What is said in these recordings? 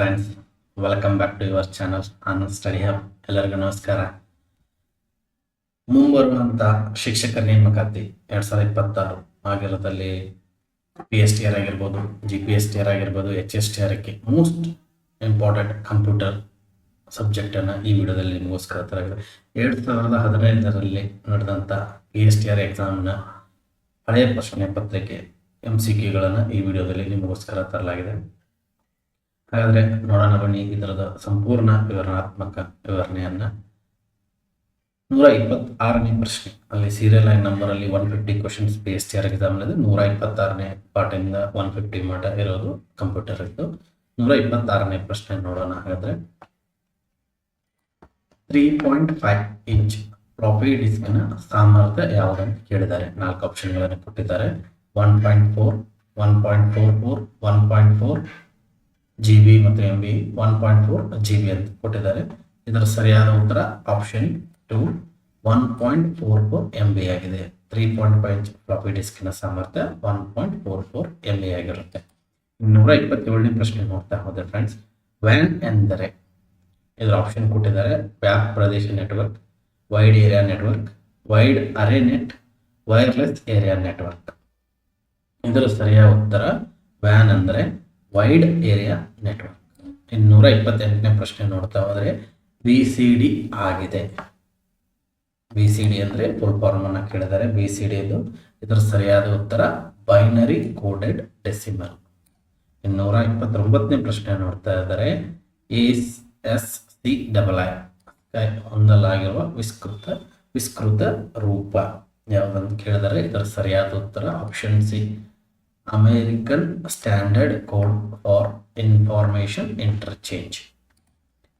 Friends, welcome back to your channel on study hub. ಎಲ್ಲರಿಗೂ ನಮಸ್ಕಾರ. ಮುಂಬರುವಂಥ ಶಿಕ್ಷಕರ ನೇಮಕಾತಿ 2026 ಆಗಿರೋದಲ್ಲಿ PSTR ಆಗಿರ್ಬೋದು, GPSTR ಆಗಿರ್ಬೋದು, HSTR ಮೋಸ್ಟ್ ಇಂಪಾರ್ಟೆಂಟ್ ಕಂಪ್ಯೂಟರ್ ಸಬ್ಜೆಕ್ಟನ್ನು ಈ ವಿಡಿಯೋದಲ್ಲಿ ನಿಮಗೋಸ್ಕರ ತರಲಾಗಿದೆ. 2015ರಲ್ಲಿ ನಡೆದಂಥ PSTR ಎಕ್ಸಾಮ್ನ ಹಳೆಯ ಪ್ರಶ್ನೆ ಪತ್ರಿಕೆ MCQಗಳನ್ನು ಈ ವಿಡಿಯೋದಲ್ಲಿ ನಿಮಗೋಸ್ಕರ ತರಲಾಗಿದೆ. ಹಾಗಾದರೆ ನೋಡೋಣ ಬನ್ನಿ ಇದರದ ಸಂಪೂರ್ಣ ವಿವರಣಾತ್ಮಕ ವಿವರಣೆಯನ್ನು. 126ನೇ ಪ್ರಶ್ನೆ, ಅಲ್ಲಿ ಸೀರಿಯಲ್ ಲೈನ್ ನಂಬರಲ್ಲಿ 150 ಕ್ವಶನ್ಸ್ PSTR ಎಕ್ಸಾಮ್ ಇದೆ. 126ನೇ ಪಾಠದಿಂದ 150 ಮಟ ಇರೋದು ಕಂಪ್ಯೂಟರ್ ಇತ್ತು. 126ನೇ ಪ್ರಶ್ನೆ ನೋಡೋಣ. ಹಾಗಾದ್ರೆ 3.5 ಇಂಚ್ ಫ್ಲಾಪಿ ಡಿಸ್ಕ್ನ ಸಾಮರ್ಥ್ಯ ಯಾವುದಂತ ಕೇಳಿದ್ದಾರೆ. 4 ಆಪ್ಷನ್ಗಳನ್ನು ಕೊಟ್ಟಿದ್ದಾರೆ. 1.4, 1.44, 1.4 GB ಮತ್ತು MB, 1.4 GB ಅಂತ ಕೊಟ್ಟಿದ್ದಾರೆ. ಇದರ ಸರಿಯಾದ ಉತ್ತರ ಆಪ್ಷನ್ 2, 1.44 MB ಆಗಿದೆ. 3.5 ಇಂಚ್ ಫ್ಲಾಪಿ ಡಿಸ್ಕಿನ ಸಾಮರ್ಥ್ಯ 1.44 MB ಆಗಿರುತ್ತೆ. 127ನೇ ಪ್ರಶ್ನೆ ನೋಡ್ತಾ ಹೋದ್ರೆ ಫ್ರೆಂಡ್ಸ್, ವ್ಯಾನ್ ಎಂದರೆ ಇದರ ಆಪ್ಷನ್ ಕೊಟ್ಟಿದ್ದಾರೆ. ವ್ಯಾಪ್ ಪ್ರದೇಶ network, wide area network, wide ಅರೆ ನೆಟ್, ವೈರ್ಲೆಸ್ ಏರಿಯಾ ನೆಟ್ವರ್ಕ್. ಇದರ ಸರಿಯಾದ ಉತ್ತರ ವ್ಯಾನ್ ಅಂದರೆ ವೈಡ್ ಏರಿಯಾ ನೆಟ್ವರ್ಕ್. 128ನೇ ಪ್ರಶ್ನೆ ನೋಡ್ತಾ ಹೋದರೆ VCD ಆಗಿದೆ. VCD ಅಂದರೆ ಫುಲ್ ಫಾರ್ಮ್ ಅನ್ನು ಕೇಳಿದ್ದಾರೆ. VCD ಇದು. ಇದರ ಸರಿಯಾದ ಉತ್ತರ ಬೈನರಿ ಕೋಡೆಡ್ ಡೆಸಿಮಲ್. 129ನೇ ಪ್ರಶ್ನೆ ನೋಡ್ತಾ ಇದ್ದಾರೆ. ASCII ಹೊಂದಲಾಗಿರುವ ವಿಸ್ತೃತ ರೂಪ ಯಾವುದಂತ ಕೇಳಿದರೆ. ಇದರ ಸರಿಯಾದ ಉತ್ತರ option C, American standard code for information interchange.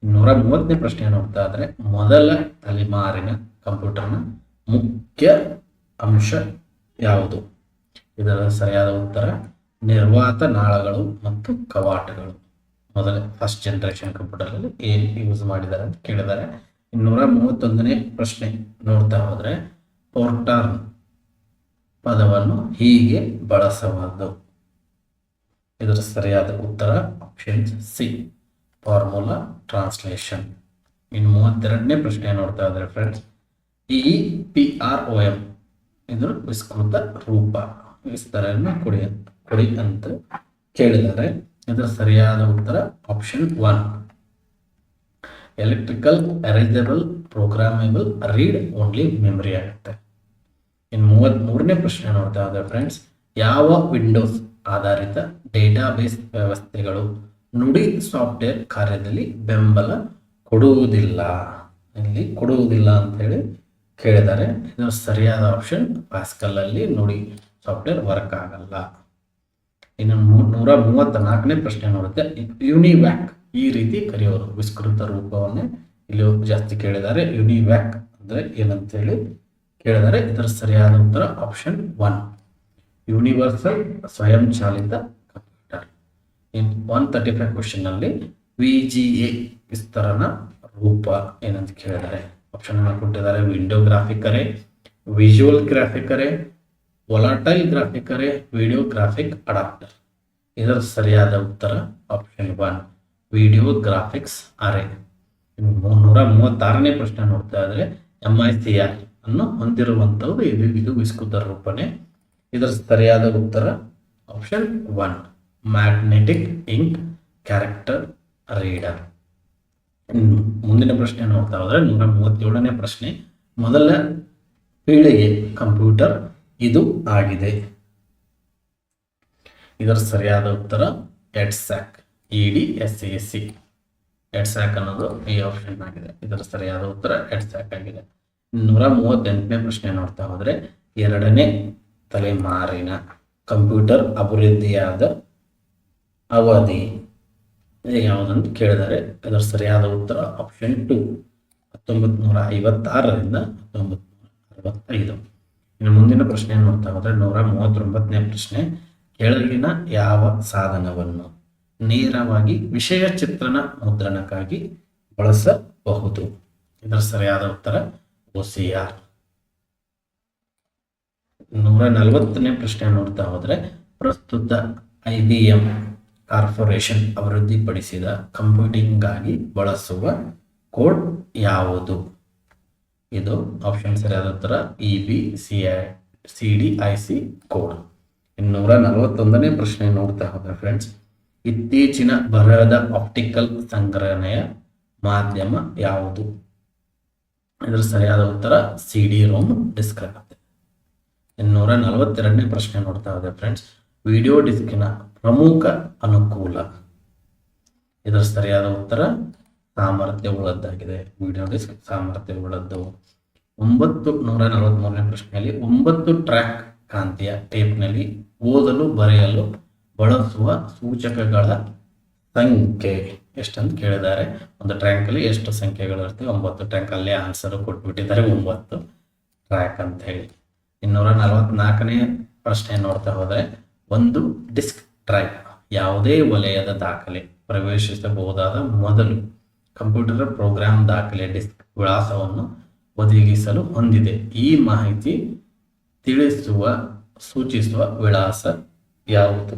130ನೇ ಪ್ರಶ್ನೆ ನೋಡ್ತಾ ಇದ್ರೆ ಮೊದಲ ತಲೆಮಾರಿನ ಕಂಪ್ಯೂಟರ್ನ ಮುಖ್ಯ ಅಂಶ ಯಾವುದು. ಇದರ ಸರಿಯಾದ ಉತ್ತರ ನಿರ್ವಾತ ನಾಳಗಳು ಮತ್ತು ಕವಾಟಗಳು. ಮೊದಲ ಫಸ್ಟ್ ಜನರೇಷನ್ ಕಂಪ್ಯೂಟರ್ನಲ್ಲಿ ಏನು ಯೂಸ್ ಮಾಡಿದ್ದಾರೆ ಅಂತ ಕೇಳಿದ್ದಾರೆ. 131ನೇ ಪ್ರಶ್ನೆ ನೋಡ್ತಾ ಹೋದ್ರೆ ಪೋರ್ಟಾರ್ನ್ ಪದವನ್ನು ಹೀಗೆ ಬಳಸಬಹುದು. ಇದರ ಸರಿಯಾದ ಉತ್ತರ ಆಪ್ಷನ್ ಸಿ, ಫಾರ್ಮುಲಾ ಟ್ರಾನ್ಸ್ಲೇಷನ್. 32ನೇ ಪ್ರಶ್ನೆ ನೋಡ್ತಾ ಇದ್ದಾರೆ ಫ್ರೆಂಡ್ಸ್, EPROM ಇದರ ವಿಸ್ತೃತ ರೂಪ, ವಿಸ್ತರಣೆ ಕೊಡಿ ಅಂತ ಕೇಳಿದ್ದಾರೆ. ಇದರ ಸರಿಯಾದ ಉತ್ತರ option 1, electrical erasable programmable read only memory ಆಗುತ್ತೆ. 33ನೇ ಪ್ರಶ್ನೆ ನೋಡ್ತಾ ಇದ್ದಾರೆ ಫ್ರೆಂಡ್ಸ್, ಯಾವ ವಿಂಡೋಸ್ ಆಧಾರಿತ ಡೇಟಾಬೇಸ್ ವ್ಯವಸ್ಥೆಗಳು ನುಡಿ ಸಾಫ್ಟ್ವೇರ್ ಕಾರ್ಯದಲ್ಲಿ ಬೆಂಬಲ ಕೊಡುವುದಿಲ್ಲ. ಇಲ್ಲಿ ಕೊಡುವುದಿಲ್ಲ ಅಂತ ಹೇಳಿ ಕೇಳಿದ್ದಾರೆ. ಇದರ ಸರಿಯಾದ ಆಪ್ಷನ್ ಪ್ಯಾಸ್ಕಲ್ ಅಲ್ಲಿ ನುಡಿ ಸಾಫ್ಟ್ವೇರ್ ವರ್ಕ್ ಆಗಲ್ಲ. 134ನೇ ಪ್ರಶ್ನೆ ನೋಡುತ್ತೆ, ಯುನಿವ್ಯಾಕ್ ಈ ರೀತಿ ಕರೆಯೋರು. ವಿಸ್ತೃತ ರೂಪವನ್ನೇ ಇಲ್ಲಿ ಜಾಸ್ತಿ ಕೇಳಿದ್ದಾರೆ. ಯುನಿವ್ಯಾಕ್ ಅಂದ್ರೆ ಏನಂತ ಹೇಳಿ ಕೇಳಿದರೆ. ಇದರ ಸರಿಯಾದ ಉತ್ತರ ಆಪ್ಷನ್ 1, ಯೂನಿವರ್ಸಲ್ ಸ್ವಯಂಚಾಲಿತ ಕಂಪ್ಯೂಟರ್. 135 ಕ್ವಶನ್ ಅಲ್ಲಿ VGA ವಿಸ್ತರಣ ರೂಪ ಏನಂತ ಕೇಳಿದ್ದಾರೆ. ಆಪ್ಷನ್ ಅನ್ನು ಕೊಟ್ಟಿದ್ದಾರೆ. ವಿಂಡೋ ಗ್ರಾಫಿಕ್ ಅರೇ, ವಿಜುವಲ್ ಗ್ರಾಫಿಕ್ ಅರೇ, ವೊಲಾಟೈಲ್ ಗ್ರಾಫಿಕ್ ಅರೇ, ವಿಡಿಯೋ ಗ್ರಾಫಿಕ್ ಅಡಾಪ್ಟರ್. ಇದರ ಸರಿಯಾದ ಉತ್ತರ ಆಪ್ಷನ್ 1, ವಿಡಿಯೋ ಗ್ರಾಫಿಕ್ಸ್ ಅರೇ. 336ನೇ ಪ್ರಶ್ನೆ ನೋಡ್ತಾ ಇದ್ರೆ MICR ಅನ್ನು ಹೊಂದಿರುವಂಥದ್ದು ಇದು ವಿಸ್ತೃತ ರೂಪನೆ. ಇದರ ಸರಿಯಾದ ಉತ್ತರ option 1, magnetic ink character reader. ಮುಂದಿನ ಪ್ರಶ್ನೆ ನೋಡ್ತಾ ಹೋದ್ರೆ 137ನೇ ಪ್ರಶ್ನೆ, ಮೊದಲ ಪೀಳಿಗೆ ಕಂಪ್ಯೂಟರ್ ಇದು ಆಗಿದೆ. ಇದರ ಸರಿಯಾದ ಉತ್ತರ EDSAC, EDSAC. EDSAC ಅನ್ನೋದು ಈ ಆಪ್ಷನ್ ಆಗಿದೆ. ಇದರ ಸರಿಯಾದ ಉತ್ತರ EDSAC ಆಗಿದೆ. 138ನೇ ಪ್ರಶ್ನೆ ನೋಡ್ತಾ ಹೋದ್ರೆ ಎರಡನೇ ತಲೆಮಾರಿನ ಕಂಪ್ಯೂಟರ್ ಅಭಿವೃದ್ಧಿಯಾದ ಅವಧಿ ಯಾವುದಂತ ಕೇಳಿದರೆ. ಇದರ ಸರಿಯಾದ ಉತ್ತರ ಆಪ್ಷನ್ 2, 1956ರಿಂದ 1965. ಇನ್ನು ಮುಂದಿನ ಪ್ರಶ್ನೆ ನೋಡ್ತಾ ಹೋದ್ರೆ 139ನೇ ಪ್ರಶ್ನೆ, ಕೆಳಗಿನ ಯಾವ ಸಾಧನವನ್ನು ನೇರವಾಗಿ ವಿಷಯ ಚಿತ್ರಣ ಮುದ್ರಣಕ್ಕಾಗಿ ಬಳಸಬಹುದು. ಇದರ ಸರಿಯಾದ ಉತ್ತರ OCR. 140ನೇ ಪ್ರಶ್ನೆ ನೋಡ್ತಾ ಹೋದ್ರೆ ಪ್ರಸ್ತುತ IBM ಕಾರ್ಪೊರೇಷನ್ ಅಭಿವೃದ್ಧಿಪಡಿಸಿದ ಕಂಪ್ಯೂಟಿಂಗ್ಗಾಗಿ ಬಳಸುವ ಕೋಡ್ ಯಾವುದು? ಇದು ಆಪ್ಷನ್ ಸರಿಯಾದ ಉತ್ತರ EBCDIC ಕೋಡ್. 241ನೇ ಪ್ರಶ್ನೆ ನೋಡ್ತಾ ಹೋದ್ರೆ ಫ್ರೆಂಡ್ಸ್, ಇತ್ತೀಚಿನ ಬರಹದ ಆಪ್ಟಿಕಲ್ ಸಂಗ್ರಹಣೆಯ ಮಾಧ್ಯಮ ಯಾವುದು? ಇದರ ಸರಿಯಾದ ಉತ್ತರ CD-ROM ಡಿಸ್ಕ್ ಆಗುತ್ತೆ. 242ನೇ ಪ್ರಶ್ನೆ ನೋಡ್ತಾ ಹೋದ್ರೆ ಫ್ರೆಂಡ್ಸ್, ವಿಡಿಯೋ ಡಿಸ್ಕಿನ ಪ್ರಮುಖ ಅನುಕೂಲ. ಇದರ ಸರಿಯಾದ ಉತ್ತರ ಸಾಮರ್ಥ್ಯವುಳ್ಳದ್ದಾಗಿದೆ. Video disc ಸಾಮರ್ಥ್ಯವುಳ್ಳದ್ದು. 943ನೇ ಪ್ರಶ್ನೆಯಲ್ಲಿ 9 ಟ್ರ್ಯಾಕ್ ಕಾಂತೀಯ ಟೇಪ್ನಲ್ಲಿ ಓದಲು ಬರೆಯಲು ಬಳಸುವ ಸೂಚಕಗಳ ಸಂಖ್ಯೆ ಎಷ್ಟಂತ ಕೇಳಿದ್ದಾರೆ. ಒಂದು ಟ್ರ್ಯಾಕ್ ಅಲ್ಲಿ ಎಷ್ಟು ಸಂಖ್ಯೆಗಳು ಇರ್ತವೆ? 9 ಟ್ರ್ಯಾಕ್. ಅಲ್ಲೇ ಆನ್ಸರ್ ಕೊಟ್ಬಿಟ್ಟಿದ್ದಾರೆ 9 ಟ್ರ್ಯಾಕ್ ಅಂತ ಹೇಳಿ. 244ನೇ ಪ್ರಶ್ನೆ ನೋಡ್ತಾ ಹೋದ್ರೆ, ಒಂದು ಡಿಸ್ಕ್ ಡ್ರೈವ್ ಯಾವುದೇ ವಲಯದ ದಾಖಲೆ ಪ್ರವೇಶಿಸಬಹುದಾದ ಮೊದಲು ಕಂಪ್ಯೂಟರ್ ಪ್ರೋಗ್ರಾಮ್ ದಾಖಲೆ ಡಿಸ್ಕ್ ವಿಳಾಸವನ್ನು ಒದಗಿಸಲು ಹೊಂದಿದೆ. ಈ ಮಾಹಿತಿ ಸೂಚಿಸುವ ವಿಳಾಸ ಯಾವುದು?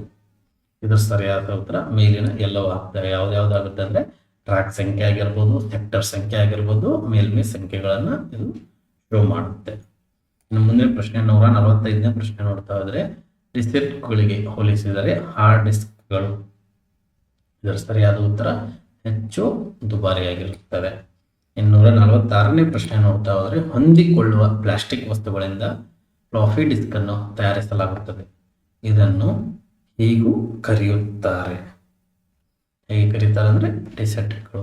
ಇದರ ಸರಿಯಾದ ಉತ್ತರ ಮೇಲಿನ ಎಲ್ಲವೂ ಆಗ್ತವೆ. ಯಾವ್ದಾಗುತ್ತೆ ಅಂದ್ರೆ ಟ್ರ್ಯಾಕ್ ಸಂಖ್ಯೆ ಆಗಿರ್ಬೋದು, ಸೆಕ್ಟರ್ ಸಂಖ್ಯೆ ಆಗಿರ್ಬೋದು, ಮೇಲ್ಮೈ ಸಂಖ್ಯೆಗಳನ್ನ ಇದು ಶೋ ಮಾಡುತ್ತೆ. ಇನ್ನು ಮುಂದಿನ ಪ್ರಶ್ನೆ 145ನೇ ಪ್ರಶ್ನೆ ನೋಡ್ತಾ ಹೋದ್ರೆ, ಡಿಸ್ಕೆಟ್ಗಳಿಗೆ ಹೋಲಿಸಿದರೆ ಹಾರ್ಡ್ ಡಿಸ್ಕ್ಗಳು. ಇದರ ಸರಿಯಾದ ಉತ್ತರ ಹೆಚ್ಚು ದುಬಾರಿಯಾಗಿರುತ್ತವೆ. 246ನೇ ಪ್ರಶ್ನೆ ನೋಡ್ತಾ ಹೋದ್ರೆ, ಹೊಂದಿಕೊಳ್ಳುವ ಪ್ಲಾಸ್ಟಿಕ್ ವಸ್ತುಗಳಿಂದ ಫ್ಲಾಪಿ ಡಿಸ್ಕ್ ಅನ್ನು ತಯಾರಿಸಲಾಗುತ್ತದೆ. ಇದನ್ನು ಹೀಗೂ ಕರೆಯುತ್ತಾರೆ. ಹೇಗೆ ಕರೀತಾರೆ ಅಂದ್ರೆ ಡಿಸೆಟ್ಗಳು.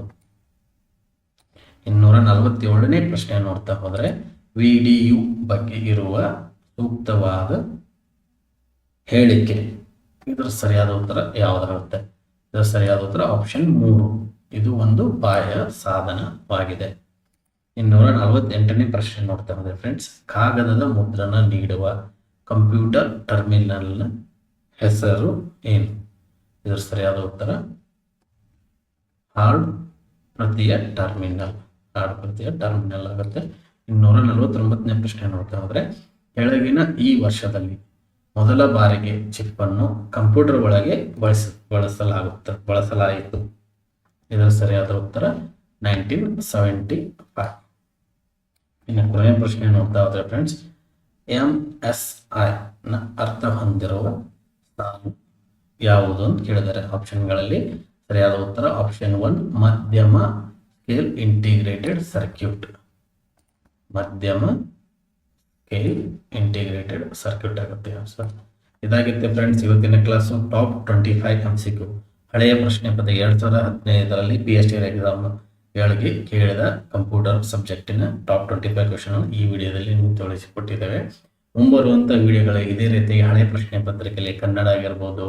247ನೇ ಪ್ರಶ್ನೆ ನೋಡ್ತಾ ಹೋದ್ರೆ, VDU ಬಗ್ಗೆ ಇರುವ ಸೂಕ್ತವಾದ ಹೇಳಿಕೆ. ಇದರ ಸರಿಯಾದ ಉತ್ತರ ಯಾವುದಾಗುತ್ತೆ? ಇದರ ಸರಿಯಾದ ಉತ್ತರ ಆಪ್ಷನ್ 3. ಇದು ಒಂದು ಬಾಹ್ಯ ಸಾಧನವಾಗಿದೆ. 248ನೇ ಪ್ರಶ್ನೆ ನೋಡ್ತಾ ಹೋದ್ರೆ ಫ್ರೆಂಡ್ಸ್, ಕಾಗದದ ಮುದ್ರಣ ನೀಡುವ ಕಂಪ್ಯೂಟರ್ ಟರ್ಮಿನಲ್ನ ಹೆಸರು ಏನು? ಇದರ ಸರಿಯಾದ ಉತ್ತರ ಹಾರ್ಡ್ ಪ್ರತಿಯ ಟರ್ಮಿನಲ್ ಆಗುತ್ತೆ. 249ನೇ ಪ್ರಶ್ನೆ ನೋಡ್ತಾ ಹೋದ್ರೆ, ಕೆಳಗಿನ ಈ ವರ್ಷದಲ್ಲಿ ಮೊದಲ ಬಾರಿಗೆ ಚಿಪ್ ಅನ್ನು ಕಂಪ್ಯೂಟರ್ ಒಳಗೆ ಬಳಸಲಾಯಿತು. ಇದರ ಸರಿಯಾದ ಉತ್ತರ 1975. ಇನ್ನು ಕೊನೆಯ ಪ್ರಶ್ನೆ ನೋಡ್ತಾ ಹೋದ್ರೆ ಫ್ರೆಂಡ್ಸ್, MSI ನ ಅರ್ಥ ಹೊಂದಿರುವ ಸಾಲು ಯಾವುದು ಅಂತ ಕೇಳಿದ್ದಾರೆ. ಆಪ್ಷನ್ಗಳಲ್ಲಿ ಸರಿಯಾದ ಉತ್ತರ ಆಪ್ಷನ್ 1 ಮಧ್ಯಮ ಸ್ಕೇಲ್ ಇಂಟಿಗ್ರೇಟೆಡ್ ಸರ್ಕ್ಯೂಟ್. ಮಧ್ಯಮ ಸ್ಕೇಲ್ ಇಂಟಿಗ್ರೇಟೆಡ್ ಸರ್ಕ್ಯೂಟ್ ಆಗುತ್ತೆ ಆನ್ಸರ್. ಇದಾಗುತ್ತೆ ಫ್ರೆಂಡ್ಸ್ ಇವತ್ತಿನ ಕ್ಲಾಸು. ಟಾಪ್ 25 MCQ ಹಳೆಯ ಪ್ರಶ್ನೆ ಪತ್ರ 2015ರಲ್ಲಿ PST ಎಕ್ಸಾಮ್ ಗಳಿಗೆ ಕೇಳಿದ ಕಂಪ್ಯೂಟರ್ ಸಬ್ಜೆಕ್ಟಿನ ಟಾಪ್ 25 ಕ್ವೆಶ್ಚನ್ ಈ ವಿಡಿಯೋದಲ್ಲಿ ನೀವು ತೋರಿಸಿಕೊಟ್ಟಿದ್ದೇವೆ. ಮುಂಬರುವಂಥ ವಿಡಿಯೋಗಳ ಇದೇ ರೀತಿ ಹಳೆಯ ಪ್ರಶ್ನೆ ಪತ್ರಿಕೆಯಲ್ಲಿ ಕನ್ನಡ ಆಗಿರ್ಬೋದು,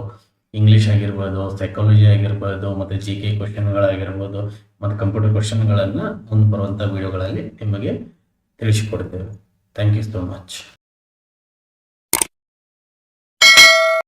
ಇಂಗ್ಲಿಷ್ ಆಗಿರ್ಬೋದು, ಸೈಕಾಲಜಿ ಆಗಿರ್ಬೋದು, ಮತ್ತು GK ಕ್ವೆಶ್ಚನ್ಗಳಾಗಿರ್ಬೋದು, ಮತ್ತು ಕಂಪ್ಯೂಟರ್ ಕ್ವೆಶ್ಚನ್ಗಳನ್ನು ಮುಂದೆ ಬರುವಂಥ ವಿಡಿಯೋಗಳಲ್ಲಿ ನಿಮಗೆ ತಿಳಿಸಿಕೊಡ್ತೇವೆ. Thank you so much.